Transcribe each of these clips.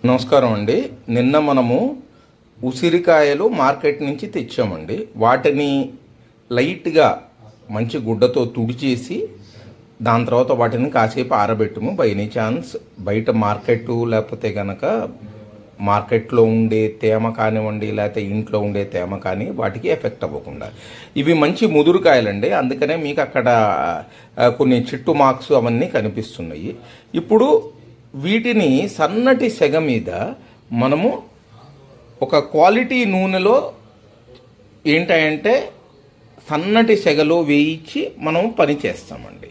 నమస్కారం అండి. నిన్న మనము ఉసిరికాయలు మార్కెట్ నుంచి తెచ్చామండి. వాటిని లైట్గా మంచి గుడ్డతో తుడిచేసి దాని తర్వాత వాటిని కాసేపు ఆరబెట్టుము. బై ఎనీ ఛాన్స్ బయట మార్కెట్ లేకపోతే కనుక మార్కెట్లో ఉండే తేమ కానివ్వండి, లేకపోతే ఇంట్లో ఉండే తేమ కానీ వాటికి ఎఫెక్ట్ అవ్వకుండా. ఇవి మంచి ముదురుకాయలండి, అందుకనే మీకు అక్కడ కొన్ని చిట్టు మార్క్స్ అవన్నీ కనిపిస్తున్నాయి. ఇప్పుడు వీటిని సన్నటి సెగ మీద మనము ఒక క్వాలిటీ నూనెలో ఏంటంటే సన్నటి సెగలో వేయించి మనం పని చేస్తామండి.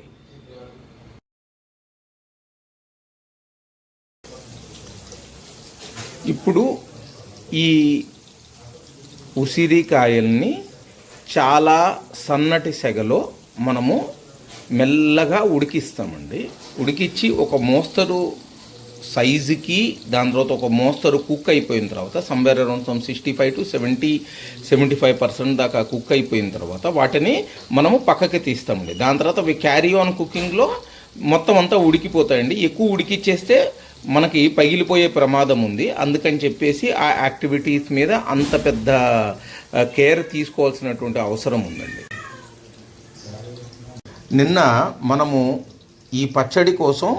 ఇప్పుడు ఈ ఉసిరికాయల్ని చాలా సన్నటి సెగలో మనము మెల్లగా ఉడికిస్తామండి. ఉడికిచ్చి ఒక మోస్తరు సైజుకి దాని తర్వాత ఒక మోస్తరు కుక్ అయిపోయిన తర్వాత సంవేర్ అరౌండ్ 65 to 75% దాకా కుక్ అయిపోయిన తర్వాత వాటిని మనము పక్కకి తీస్తామండి. దాని తర్వాత అవి క్యారీ ఆన్ కుకింగ్లో మొత్తం అంతా ఉడికిపోతాయండి. ఎక్కువ ఉడికిచ్చేస్తే మనకి పగిలిపోయే ప్రమాదం ఉంది. అందుకని చెప్పేసి ఆ యాక్టివిటీస్ మీద అంత పెద్ద కేర్ తీసుకోవాల్సినటువంటి అవసరం ఉందండి. నిన్న మనము ఈ పచ్చడి కోసం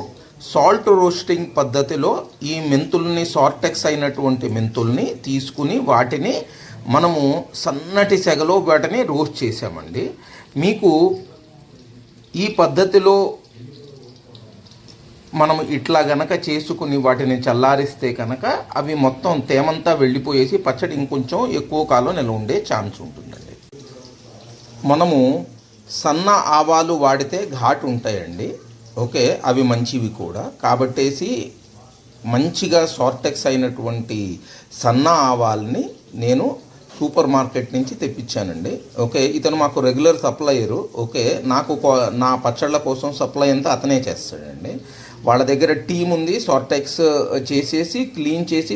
సాల్ట్ రోస్టింగ్ పద్ధతిలో ఈ మెంతుల్ని, సార్టెక్స్ అయినటువంటి మెంతుల్ని తీసుకుని వాటిని మనము సన్నటి సెగలో వాటిని రోస్ట్ చేసామండి. మీకు ఈ పద్ధతిలో మనం ఇట్లా గనక చేసుకుని వాటిని చల్లారిస్తే కనుక అవి మొత్తం తేమంతా వెళ్ళిపోయేసి పచ్చడి ఇంకొంచెం ఎక్కువ కాలం నిల్వ ఉండే ఛాన్స్ ఉంటుందండి. మనము సన్న ఆవాలు వాడితే ఘాటు ఉంటాయండి. ఓకే, అవి మంచివి కూడా కాబట్టేసి మంచిగా సార్టెక్స్ అయినటువంటి సన్న ఆవాల్ని నేను సూపర్ మార్కెట్ నుంచి తెప్పించానండి. ఓకే, ఇతను మాకు రెగ్యులర్ సప్లయరు. ఓకే, నా పచ్చళ్ళ కోసం సప్లై అంతా అతనే చేస్తాడండి. వాళ్ళ దగ్గర టీం ఉంది, సార్టెక్స్ చేసేసి క్లీన్ చేసి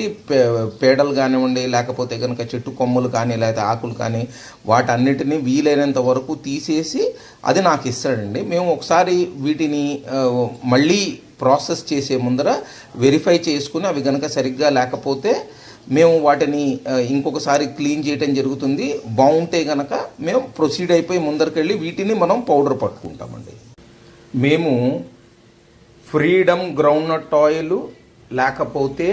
పేడలు కానివ్వండి, లేకపోతే కనుక చెట్టు కొమ్ములు కానీ లేకపోతే ఆకులు కానీ వాటన్నిటినీ వీలైనంత వరకు తీసేసి అది నాకు ఇస్తాడండి. మేము ఒకసారి వీటిని మళ్ళీ ప్రాసెస్ చేసే ముందర వెరిఫై చేసుకుని అవి కనుక సరిగ్గా లేకపోతే మేము వాటిని ఇంకొకసారి క్లీన్ చేయటం జరుగుతుంది. బాగుంటే కనుక మేము ప్రొసీడ్ అయిపోయి ముందరికెళ్ళి వీటిని మనం పౌడర్ పట్టుకుంటామండి. మేము ఫ్రీడమ్ గ్రౌండ్నట్ ఆయిల్, లేకపోతే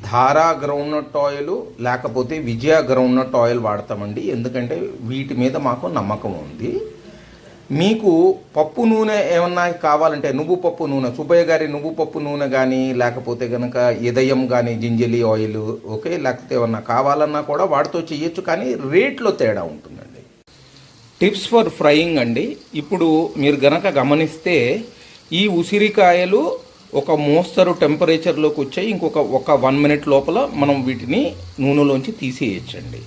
ధారా గ్రౌండ్నట్ ఆయిల్, లేకపోతే విజయ గ్రౌండ్నట్ ఆయిల్ వాడతామండి. ఎందుకంటే వీటి మీద మాకు నమ్మకం ఉంది. మీకు పప్పు నూనె ఏమన్నా కావాలంటే నువ్వు పప్పు నూనె, సుబ్బయ్య గారి నువ్వు పప్పు నూనె కానీ, లేకపోతే కనుక ఇదయం కానీ జింజలి ఆయిల్, ఓకే, లేకపోతే ఏమన్నా కావాలన్నా కూడా వాటితో చేయొచ్చు, కానీ రేట్లో తేడా ఉంటుందండి. టిప్స్ ఫర్ ఫ్రైయింగ్ అండి. ఇప్పుడు మీరు గనక గమనిస్తే ఈ ఉసిరికాయలు ఒక మోస్తరు టెంపరేచర్లోకి వచ్చాయి. ఒక 1 minute లోపల మనం వీటిని నూనెలోంచి తీసేయచ్చండి.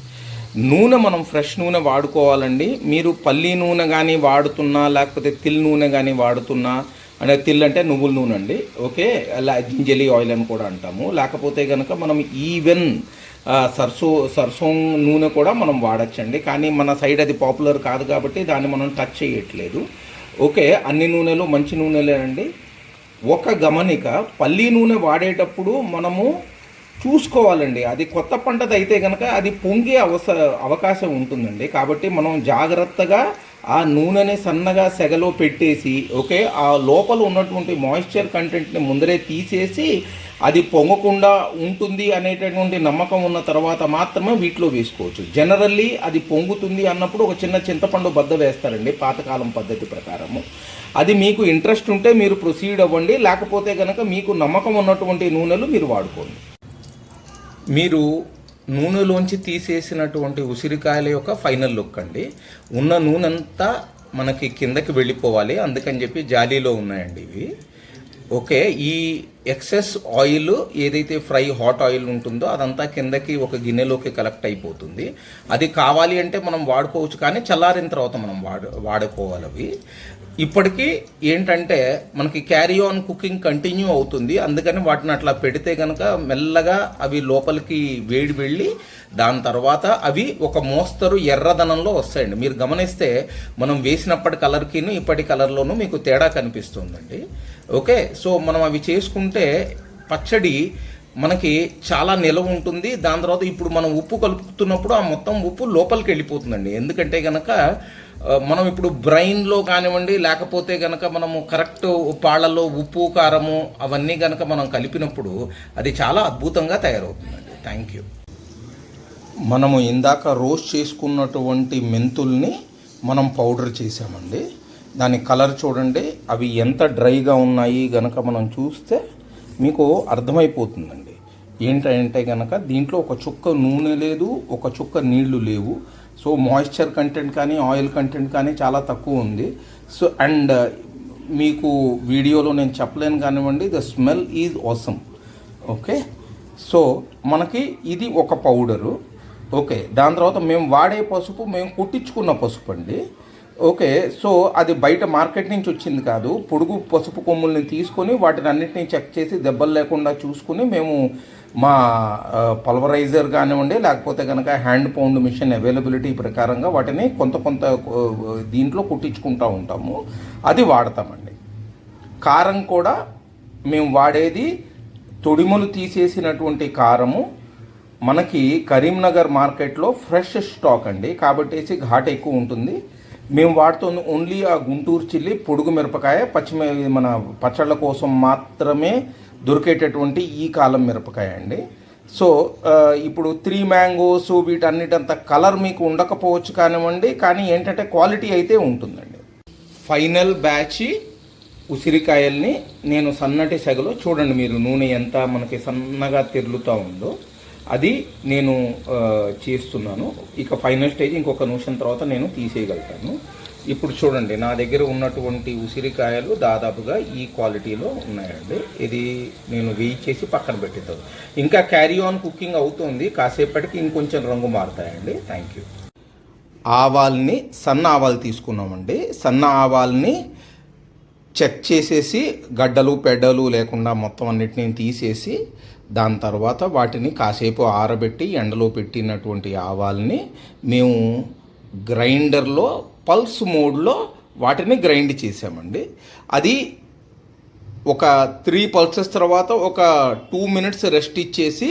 నూనె మనం ఫ్రెష్ నూనె వాడుకోవాలండి. మీరు పల్లి నూనె కానీ వాడుతున్నా, లేకపోతే తిల్ నూనె కానీ వాడుతున్నా, అంటే తిల్ అంటే నువ్వుల నూనె అండి. ఓకే, అలా జింజలి ఆయిల్ అని కూడా అంటాము. లేకపోతే కనుక మనం ఈవెన్ సర్సో నూనె కూడా మనం వాడచ్చండి. కానీ మన సైడ్ అది పాపులర్ కాదు కాబట్టి దాన్ని మనం టచ్ చేయట్లేదు. ఓకే, అన్ని నూనెలు మంచి నూనెలేనండి. ఒక గమనిక, పల్లి నూనె వాడేటప్పుడు మనము చూసుకోవాలండి. అది కొత్త పంటది అయితే కనుక అది పొంగే అవకాశం ఉంటుందండి. కాబట్టి మనం జాగ్రత్తగా ఆ నూనెని సన్నగా సెగలో పెట్టేసి, ఓకే, ఆ లోపల ఉన్నటువంటి మాయిశ్చర్ కంటెంట్ని ముందరే తీసేసి అది పొంగకుండా ఉంటుంది అనేటటువంటి నమ్మకం ఉన్న తర్వాత మాత్రమే వీటిలో వేసుకోవచ్చు. జనరల్లీ అది పొంగుతుంది అన్నప్పుడు ఒక చిన్న చింతపండు బద్ద వేస్తారండి పాతకాలం పద్ధతి ప్రకారము. అది మీకు ఇంట్రెస్ట్ ఉంటే మీరు ప్రొసీడ్ అవ్వండి, లేకపోతే కనుక మీకు నమ్మకం ఉన్నటువంటి నూనెలు మీరు వాడుకోండి. మీరు నూనెలోంచి తీసేసినటువంటి ఉసిరికాయల యొక్క ఫైనల్ లుక్ అండి. ఉన్న నూనె అంతా మనకి కిందకి వెళ్ళిపోవాలి, అందుకని చెప్పి జాలీలో ఉన్నాయండి ఇవి. ఓకే, ఈ ఎక్సెస్ ఆయిల్ ఏదైతే ఫ్రై హాట్ ఆయిల్ ఉంటుందో అదంతా కిందకి ఒక గిన్నెలోకి కలెక్ట్ అయిపోతుంది. అది కావాలి అంటే మనం వాడుకోవచ్చు, కానీ చల్లారిన తర్వాత మనం వాడుకోవాలి అవి. ఇప్పటికీ ఏంటంటే మనకి క్యారీ ఆన్ కుకింగ్ కంటిన్యూ అవుతుంది. అందుకని వాటిని అట్లా పెడితే కనుక మెల్లగా అవి లోపలికి వేడి వెళ్ళి దాని తర్వాత అవి ఒక మోస్తరు ఎర్రదనంలో వస్తాయండి. మీరు గమనిస్తే మనం వేసినప్పటి కలర్కిను ఇప్పటి కలర్లోనూ మీకు తేడా కనిపిస్తుందండి. ఓకే, సో మనం అవి చేసుకుంటే పచ్చడి మనకి చాలా నిలవ ఉంటుంది. దాని తర్వాత ఇప్పుడు మనం ఉప్పు కలుపుతున్నప్పుడు ఆ మొత్తం ఉప్పు లోపలికి వెళ్ళిపోతుందండి. ఎందుకంటే కనుక మనం ఇప్పుడు బ్రెయిన్లో కానివ్వండి, లేకపోతే కనుక మనము కరెక్ట్ పాళ్ళలో ఉప్పు కారము అవన్నీ కనుక మనం కలిపినప్పుడు అది చాలా అద్భుతంగా తయారవుతుందండి. Thank you. మనము ఇందాక రోస్ట్ చేసుకున్నటువంటి మెంతుల్ని మనం పౌడర్ చేసామండి. దాని కలర్ చూడండి, అవి ఎంత డ్రైగా ఉన్నాయి గనక మనం చూస్తే మీకు అర్థమైపోతుందండి. ఏంటంటే కనుక దీంట్లో ఒక చుక్క నూనె లేదు, ఒక చుక్క నీళ్లు లేవు. సో మాయిశ్చర్ కంటెంట్ కానీ ఆయిల్ కంటెంట్ కానీ చాలా తక్కువ ఉంది. సో అండ్ మీకు వీడియోలో నేను చెప్పలేను కానివ్వండి, the smell is awesome. Okay, so మనకి ఇది ఒక పౌడరు. ఓకే, దాని తర్వాత మేము వాడే పసుపు మేము కుట్టించుకున్న పసుపు అండి. ఓకే, సో అది బయట మార్కెట్ నుంచి వచ్చింది కాదు. పొడుగు పసుపు కొమ్ముల్ని తీసుకొని వాటిని అన్నింటినీ చెక్ చేసి దెబ్బలు లేకుండా చూసుకుని మేము మా పల్వరైజర్ కానివ్వండి, లేకపోతే కనుక హ్యాండ్ పౌండ్ మిషన్ అవైలబిలిటీ ప్రకారంగా వాటిని కొంత దీంట్లో కుట్టించుకుంటూ ఉంటాము. అది వాడతామండి. కారం కూడా మేము వాడేది తొడిమలు తీసేసినటువంటి కారము. మనకి కరీంనగర్ మార్కెట్లో ఫ్రెష్ స్టాక్ అండి, కాబట్టి ఘాట్ ఎక్కువ ఉంటుంది. మేము వాడుతుంది ఓన్లీ ఆ గుంటూరు చిల్లి పొడుగు మిరపకాయ, మన పచ్చళ్ళ కోసం మాత్రమే దొరికేటటువంటి ఈ కాలం మిరపకాయ అండి. సో ఇప్పుడు 3 మ్యాంగోస్ వీటన్నిటంత కలర్ మీకు ఉండకపోవచ్చు కానివ్వండి, కానీ ఏంటంటే క్వాలిటీ అయితే ఉంటుందండి. ఫైనల్ బ్యాచ్ ఉసిరికాయల్ని నేను సన్నటి సెగలో చూడండి, మీరు నూనె ఎంత మనకి సన్నగా తెరులుతూ ఉందో అది నేను చేస్తున్నాను. ఇక ఫైనల్ స్టేజ్ ఇంకొక నిమిషం తర్వాత నేను తీసేయగలుగుతాను. ఇప్పుడు చూడండి, నా దగ్గర ఉన్నటువంటి ఉసిరికాయలు దాదాపుగా ఈ క్వాలిటీలో ఉన్నాయండి. ఇది నేను వేయి చేసి పక్కన పెట్టేద్దాం. ఇంకా క్యారీ ఆన్ కుకింగ్ అవుతుంది, కాసేపటికి ఇంకొంచెం రంగు మారుతాయండి. Thank you. ఆవాల్ని, సన్న ఆవాలు తీసుకున్నామండి. సన్న ఆవాల్ని చెక్ చేసేసి గడ్డలు పెడ్డలు లేకుండా మొత్తం అన్నిటిని తీసేసి దాని తర్వాత వాటిని కాసేపు ఆరబెట్టి ఎండలో పెట్టినటువంటి ఆవాల్ని మేము గ్రైండర్లో పల్స్ మోడ్లో వాటిని గ్రైండ్ చేసామండి. అది ఒక 3 పల్సెస్ తర్వాత ఒక 2 మినిట్స్ రెస్ట్ ఇచ్చేసి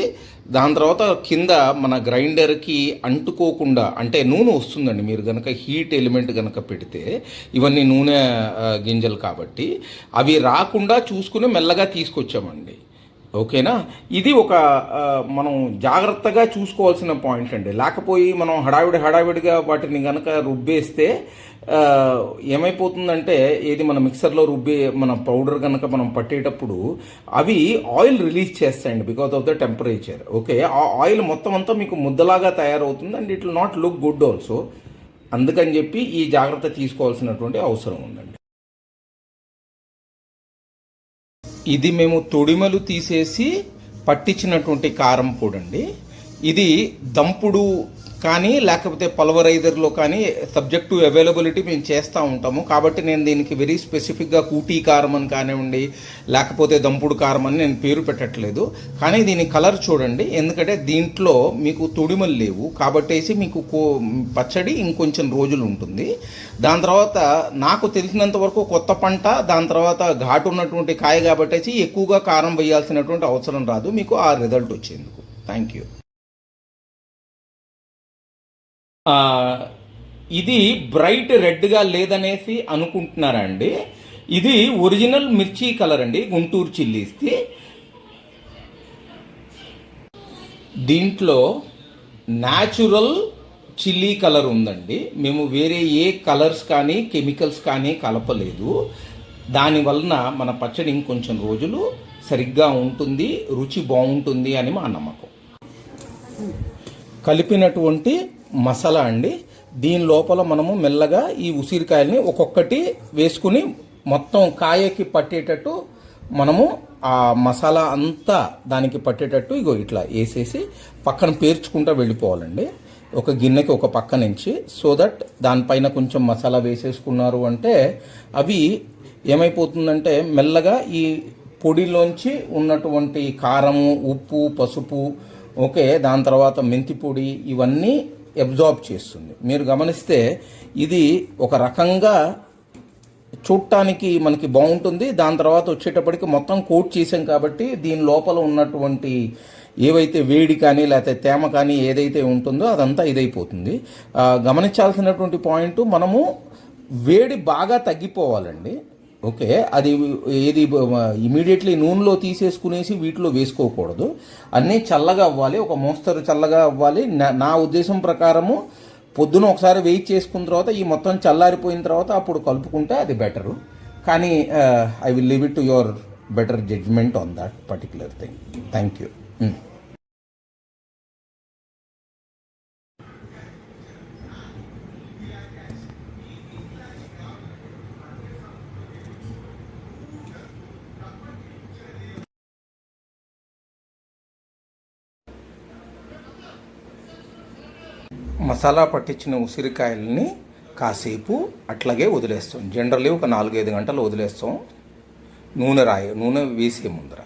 దాని తర్వాత కింద మన గ్రైండర్కి అంటుకోకుండా, అంటే నూనె వస్తుందండి మీరు కనుక హీట్ ఎలిమెంట్ కనుక పెడితే, ఇవన్నీ నూనె గింజలు కాబట్టి అవి రాకుండా చూసుకుని మెల్లగా తీసుకొచ్చామండి. ఓకేనా, ఇది ఒక మనం జాగ్రత్తగా చూసుకోవాల్సిన పాయింట్ అండి. లేకపోయి మనం హడావిడిగా వాటిని కనుక రుబ్బేస్తే ఏమైపోతుందంటే, ఏది మన మిక్సర్లో మన పౌడర్ కనుక మనం పట్టేటప్పుడు అవి ఆయిల్ రిలీజ్ చేస్తాయండి because of the temperature. Okay, ఆ ఆయిల్ మొత్తం అంతా మీకు ముద్దలాగా తయారవుతుంది and it will not look good also. అందుకని చెప్పి ఈ జాగ్రత్త తీసుకోవాల్సినటువంటి అవసరం ఉందండి. ఇది మేము తొడిమలు తీసేసి పట్టించినటువంటి కారం పొడి అండి. ఇది దంపుడు కానీ లేకపోతే పల్వరైజర్లో కానీ సబ్జెక్ట్ టు అవైలబిలిటీ మేము చేస్తూ ఉంటాము. కాబట్టి నేను దీనికి వెరీ స్పెసిఫిక్గా కూటీ కారం అని కానివ్వండి, లేకపోతే దంపుడు కారం అని నేను పేరు పెట్టట్లేదు. కానీ దీని కలర్ చూడండి, ఎందుకంటే దీంట్లో మీకు తొడిమలు లేవు కాబట్టేసి మీకు పచ్చడి ఇంకొంచెం రోజులు ఉంటుంది. దాని తర్వాత నాకు తెలిసినంత వరకు కొత్త పంట, దాని తర్వాత ఘాటు ఉన్నటువంటి కాయ కాబట్టేసి ఎక్కువగా కారం వేయాల్సినటువంటి అవసరం రాదు, మీకు ఆ రిజల్ట్ వచ్చేందుకు. Thank you. ఇది బ్రైట్ రెడ్గా లేదనేసి అనుకుంటున్నారా అండి? ఇది ఒరిజినల్ మిర్చి కలర్ అండి, గుంటూరు చిల్లీస్ది. దీంట్లో న్యాచురల్ చిల్లీ కలర్ ఉందండి. మేము వేరే ఏ కలర్స్ కానీ కెమికల్స్ కానీ కలపలేదు. దానివలన మన పచ్చడి ఇంకొంచెం రోజులు సరిగ్గా ఉంటుంది, రుచి బాగుంటుంది అని మా నమ్మకం. కలిపినటువంటి మసాలా అండి, దీని లోపల మనము మెల్లగా ఈ ఉసిరికాయల్ని ఒక్కొక్కటి వేసుకుని మొత్తం కాయకి పట్టేటట్టు మనము ఆ మసాలా అంతా దానికి పట్టేటట్టు ఇగో ఇట్లా వేసేసి పక్కన పేర్చుకుంటూ వెళ్ళిపోవాలండి ఒక గిన్నెకి ఒక పక్క నుంచి. సో దట్ దానిపైన కొంచెం మసాలా వేసేసుకున్నారు అంటే అవి ఏమైపోతుందంటే మెల్లగా ఈ పొడిలోంచి ఉన్నటువంటి కారము, ఉప్పు, పసుపు, ఓకే, దాని తర్వాత మెంతి పొడి ఇవన్నీ అబ్జార్బ్ చేస్తుంది. మీరు గమనిస్తే ఇది ఒక రకంగా చూడటానికి మనకి బాగుంటుంది. దాని తర్వాత వచ్చేటప్పటికి మొత్తం కోట్ చేసాం కాబట్టి దీని లోపల ఉన్నటువంటి ఏవైతే వేడి కానీ లేకపోతే తేమ కానీ ఏదైతే ఉంటుందో అదంతా ఇదైపోతుంది. గమనించాల్సినటువంటి పాయింట్, మనము వేడి బాగా తగ్గిపోవాలండి. ఓకే, అది ఏది ఇమీడియట్లీ నూనెలో తీసేసుకునేసి వీటిలో వేసుకోకూడదు. అన్నీ చల్లగా అవ్వాలి, ఒక మోస్తరు చల్లగా అవ్వాలి. నా ఉద్దేశం ప్రకారము పొద్దున ఒకసారి వెయిట్ చేసుకున్న తర్వాత ఈ మొత్తం చల్లారిపోయిన తర్వాత అప్పుడు కలుపుకుంటే అది బెటరు. కానీ I will leave it to your better judgement on that particular thing. Thank you. Masala పట్టించిన ఉసిరికాయలని కాసేపు అట్లాగే వదిలేస్తాం. జనరల్లీ ఒక 4-5 గంటలు వదిలేస్తాం, నూనె వేసే ముందర.